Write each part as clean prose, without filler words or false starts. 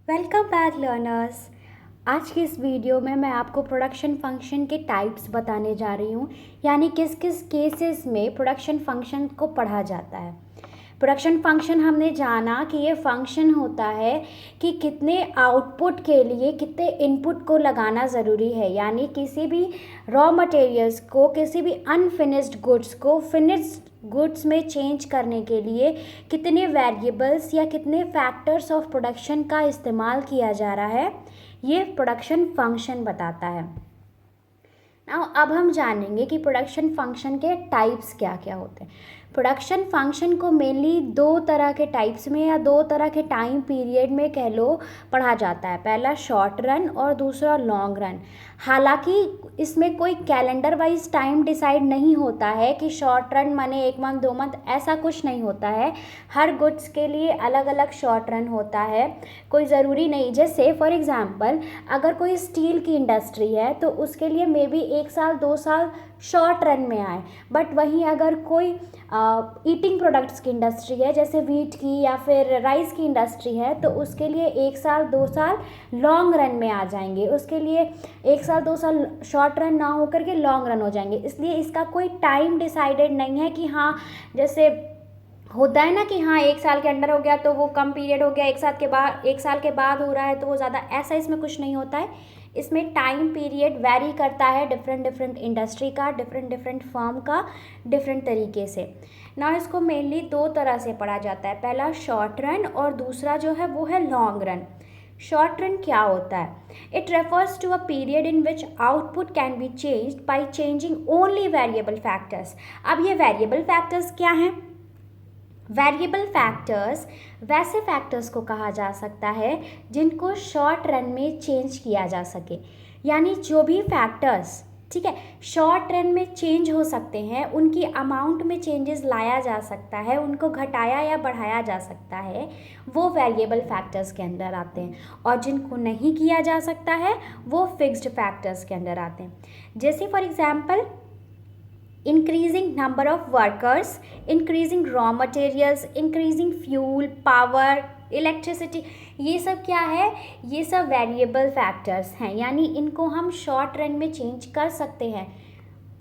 Welcome back learners. आज की इस वीडियो में मैं आपको प्रोडक्शन फंक्शन के टाइप्स बताने जा रही हूँ, यानी किस किस केसेस में प्रोडक्शन फंक्शन को पढ़ा जाता है। प्रोडक्शन फंक्शन हमने जाना कि ये फंक्शन होता है कि कितने आउटपुट के लिए कितने इनपुट को लगाना ज़रूरी है, यानी किसी भी रॉ मटेरियल्स को, किसी भी अनफिनिश्ड गुड्स को फिनिश्ड गुड्स में चेंज करने के लिए कितने वेरिएबल्स या कितने फैक्टर्स ऑफ प्रोडक्शन का इस्तेमाल किया जा रहा है, ये प्रोडक्शन फंक्शन बताता है। नाउ अब हम जानेंगे कि प्रोडक्शन फंक्शन के टाइप्स क्या क्या होते हैं। प्रोडक्शन फंक्शन को मेनली दो तरह के टाइप्स में या दो तरह के टाइम पीरियड में कह लो पढ़ा जाता है। पहला शॉर्ट रन और दूसरा लॉन्ग रन। हालांकि इसमें कोई कैलेंडर वाइज टाइम डिसाइड नहीं होता है कि शॉर्ट रन माने 1 मंथ 2 मंथ, ऐसा कुछ नहीं होता है। हर गुड्स के लिए अलग अलग शॉर्ट रन होता है, कोई ज़रूरी नहीं। जैसे फॉर एग्ज़ाम्पल अगर कोई स्टील की इंडस्ट्री है तो उसके लिए मे बी 1 साल 2 साल शॉर्ट रन में आए, बट वहीं अगर कोई ईटिंग प्रोडक्ट्स की इंडस्ट्री है जैसे वीट की या फिर राइस की इंडस्ट्री है तो उसके लिए 1 साल 2 साल लॉन्ग रन में आ जाएंगे। उसके लिए 1 साल 2 साल शॉर्ट रन ना होकर के लॉन्ग रन हो जाएंगे। इसलिए इसका कोई टाइम डिसाइडेड नहीं है कि हाँ, जैसे होता है ना कि हाँ 1 साल के अंडर हो गया तो वो कम पीरियड हो गया, 1 साल के बाद हो रहा है तो वो ज़्यादा, ऐसा इसमें कुछ नहीं होता है। इसमें टाइम पीरियड वैरी करता है डिफरेंट इंडस्ट्री का, डिफरेंट फर्म का, डिफरेंट तरीके से ना। इसको मेनली दो तरह से पढ़ा जाता है, पहला शॉर्ट रन और दूसरा जो है वो है लॉन्ग रन। शॉर्ट रन क्या होता है? It refers to a period in which output can be changed by changing only variable factors. अब ये वेरिएबल फैक्टर्स क्या हैं? वेरिएबल फैक्टर्स वैसे फैक्टर्स को कहा जा सकता है जिनको शॉर्ट रन में चेंज किया जा सके, यानी जो भी फैक्टर्स, ठीक है, शॉर्ट रन में चेंज हो सकते हैं, उनकी अमाउंट में चेंजेस लाया जा सकता है, उनको घटाया या बढ़ाया जा सकता है, वो वेरिएबल फैक्टर्स के अंदर आते हैं। और जिनको नहीं किया जा सकता है वो फिक्स्ड फैक्टर्स के अंदर आते हैं। जैसे for example increasing number of workers, increasing raw materials, increasing fuel, power, electricity, ये सब क्या है? ये सब वेरिएबल फैक्टर्स हैं, यानी इनको हम शॉर्ट रन में चेंज कर सकते हैं।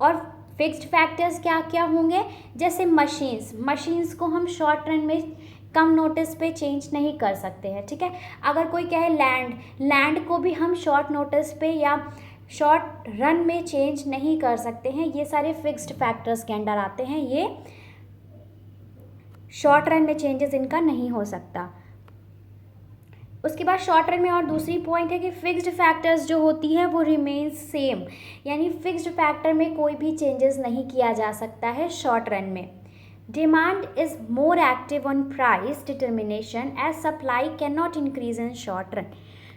और फिक्स्ड फैक्टर्स क्या क्या होंगे? जैसे मशीन्स को हम शॉर्ट रन में कम नोटिस पे चेंज नहीं कर सकते हैं, ठीक है। अगर कोई कहे लैंड को भी हम शॉर्ट नोटिस पे या शॉर्ट रन में चेंज नहीं कर सकते हैं। ये सारे फिक्स्ड फैक्टर्स के अंडर आते हैं, ये शॉर्ट रन में चेंजेस इनका नहीं हो सकता। उसके बाद शॉर्ट रन में और दूसरी पॉइंट है कि फिक्स्ड फैक्टर्स जो होती है वो रिमेन सेम, यानी फिक्स्ड फैक्टर में कोई भी चेंजेस नहीं किया जा सकता है शॉर्ट रन में। Demand is more active on price determination as supply can not increase in short run.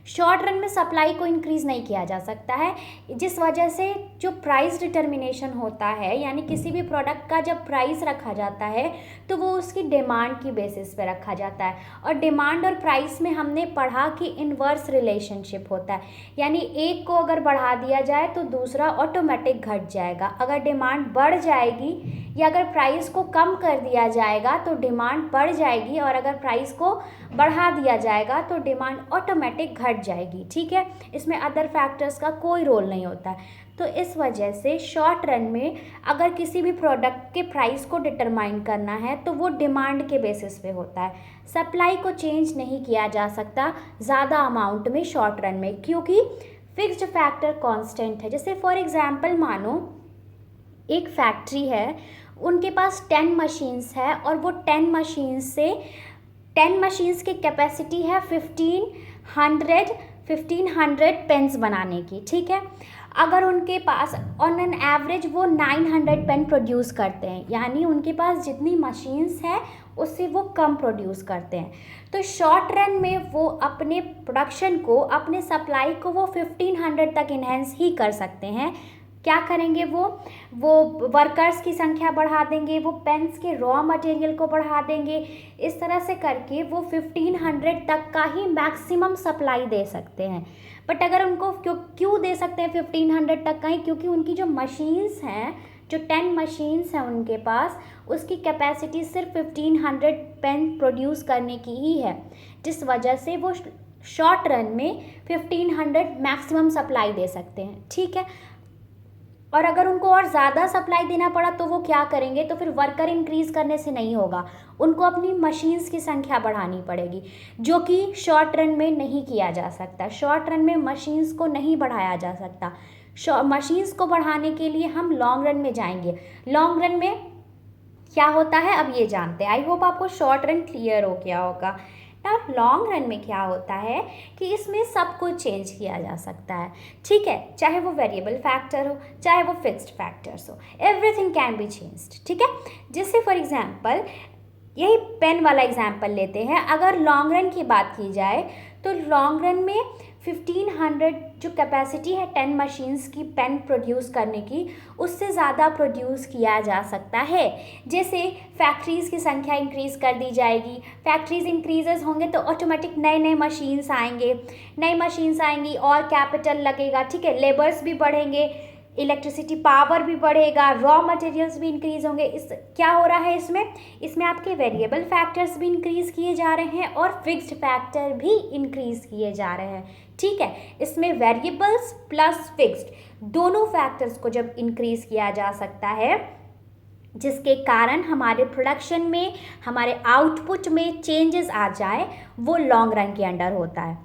Short run में सप्लाई को इंक्रीज़ नहीं किया जा सकता है, जिस वजह से जो प्राइस डिटर्मिनेशन होता है, यानी किसी भी प्रोडक्ट का जब प्राइस रखा जाता है तो वो उसकी डिमांड की बेसिस पे रखा जाता है। और डिमांड और प्राइस में हमने पढ़ा कि इन्वर्स रिलेशनशिप होता है, यानी एक को अगर बढ़ा दिया जाए तो दूसरा ऑटोमेटिक घट जाएगा। अगर डिमांड बढ़ जाएगी या अगर प्राइस को कम कर दिया जाएगा तो डिमांड बढ़ जाएगी, और अगर प्राइस को बढ़ा दिया जाएगा तो डिमांड ऑटोमेटिक घट जाएगी, ठीक है। इसमें अदर फैक्टर्स का कोई रोल नहीं होता है। तो इस वजह से शॉर्ट रन में अगर किसी भी प्रोडक्ट के प्राइस को डिटरमाइन करना है तो वो डिमांड के बेसिस पे होता है। सप्लाई को चेंज नहीं किया जा सकता ज़्यादा अमाउंट में शॉर्ट रन में, क्योंकि फिक्स्ड फैक्टर कांस्टेंट है। जैसे फॉर एग्जांपल मानो एक फैक्ट्री है, उनके पास 10 मशीन्स है और वो 10 मशीन्स की कैपेसिटी है 1500 पेन्स बनाने की, ठीक है। अगर उनके पास ऑन एन एवरेज वो 900 पेन प्रोड्यूस करते हैं, यानी उनके पास जितनी मशीन्स है उससे वो कम प्रोड्यूस करते हैं। तो शॉर्ट रन में वो अपने प्रोडक्शन को, अपने सप्लाई को वो 1500 तक इन्हेंस ही कर सकते हैं। क्या करेंगे? वो वर्कर्स की संख्या बढ़ा देंगे, वो पेन्स के रॉ मटेरियल को बढ़ा देंगे। इस तरह से करके वो 1500 तक का ही मैक्सिमम सप्लाई दे सकते हैं। बट अगर उनको क्यों दे सकते हैं 1500 तक का ही? क्योंकि उनकी जो मशीन्स हैं, जो 10 मशीन्स हैं उनके पास, उसकी कैपेसिटी सिर्फ 1500 पेन प्रोड्यूस करने की ही है, जिस वजह से वो शॉर्ट रन में 1500 मैक्सिमम सप्लाई दे सकते हैं, ठीक है। और अगर उनको और ज़्यादा सप्लाई देना पड़ा तो वो क्या करेंगे, तो फिर वर्कर इंक्रीज़ करने से नहीं होगा, उनको अपनी मशीन्स की संख्या बढ़ानी पड़ेगी, जो कि शॉर्ट रन में नहीं किया जा सकता। शॉर्ट रन में मशीन्स को नहीं बढ़ाया जा सकता। मशीन्स को बढ़ाने के लिए हम लॉन्ग रन में जाएंगे। लॉन्ग रन में क्या होता है अब ये जानते हैं। आई होप आपको शॉर्ट रन क्लियर हो गया होगा। ना लॉन्ग रन में क्या होता है कि इसमें सब कुछ चेंज किया जा सकता है, ठीक है। चाहे वो वेरिएबल फैक्टर हो, चाहे वो फिक्स्ड फैक्टर्स हो, एवरीथिंग कैन बी चेंज्ड, ठीक है। जैसे फॉर एग्जांपल यही पेन वाला एग्जांपल लेते हैं। अगर लॉन्ग रन की बात की जाए तो लॉन्ग रन में 1500 जो कैपेसिटी है 10 मशीन्स की पेन प्रोड्यूस करने की, उससे ज़्यादा प्रोड्यूस किया जा सकता है। जैसे फैक्ट्रीज़ की संख्या इंक्रीज़ कर दी जाएगी, फैक्ट्रीज़ इंक्रीजेस होंगे तो ऑटोमेटिक नए नए मशीन्स आएंगे, नई मशीन्स आएंगी और कैपिटल लगेगा, ठीक है। लेबर्स भी बढ़ेंगे, इलेक्ट्रिसिटी पावर भी बढ़ेगा, रॉ मटेरियल्स भी इंक्रीज़ होंगे। इस क्या हो रहा है इसमें आपके वेरिएबल फैक्टर्स भी इंक्रीज़ किए जा रहे हैं और फिक्स्ड फैक्टर भी इंक्रीज़ किए जा रहे हैं, ठीक है। इसमें वेरिएबल्स प्लस फिक्स्ड दोनों फैक्टर्स को जब इंक्रीज़ किया जा सकता है, जिसके कारण हमारे प्रोडक्शन में, हमारे आउटपुट में चेंजेस आ जाए, वो लॉन्ग रन के अंडर होता है।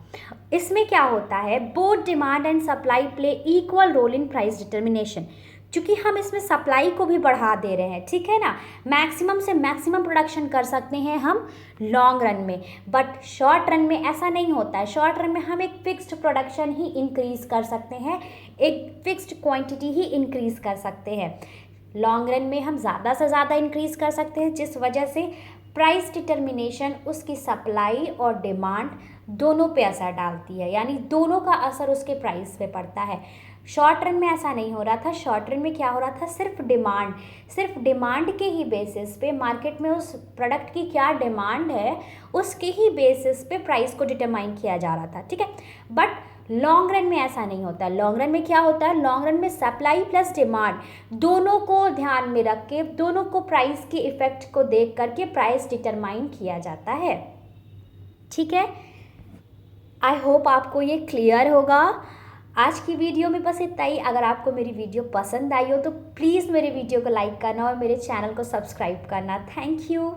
इसमें क्या होता है, both demand and supply play equal role in price determination. क्योंकि हम इसमें सप्लाई को भी बढ़ा दे रहे हैं, ठीक है ना। मैक्सिमम से मैक्सिमम प्रोडक्शन कर सकते हैं हम लॉन्ग रन में, बट शॉर्ट रन में ऐसा नहीं होता है। शॉर्ट रन में हम एक फिक्स्ड प्रोडक्शन ही इंक्रीज़ कर सकते हैं, एक फिक्स्ड क्वांटिटी ही इंक्रीज़ कर सकते हैं। लॉन्ग रन में हम ज़्यादा से ज़्यादा इंक्रीज़ कर सकते हैं, जिस वजह से प्राइस डिटर्मिनेशन उसकी सप्लाई और डिमांड दोनों पे असर डालती है, यानी दोनों का असर उसके प्राइस पे पड़ता है। शॉर्ट रन में ऐसा नहीं हो रहा था। शॉर्ट रन में क्या हो रहा था, सिर्फ डिमांड के ही बेसिस पे, मार्केट में उस प्रोडक्ट की क्या डिमांड है उसके ही बेसिस पे प्राइस को डिटरमाइन किया जा रहा था, ठीक है। बट लॉन्ग रन में ऐसा नहीं होता। लॉन्ग रन में क्या होता है, लॉन्ग रन में सप्लाई प्लस डिमांड दोनों को ध्यान में रख के, दोनों को प्राइस के इफेक्ट को देख करके प्राइस डिटरमाइन किया जाता है, ठीक है। आई होप आपको ये क्लियर होगा। आज की वीडियो में बस इतना ही। अगर आपको मेरी वीडियो पसंद आई हो तो प्लीज़ मेरे वीडियो को लाइक करना और मेरे चैनल को सब्सक्राइब करना। Thank you.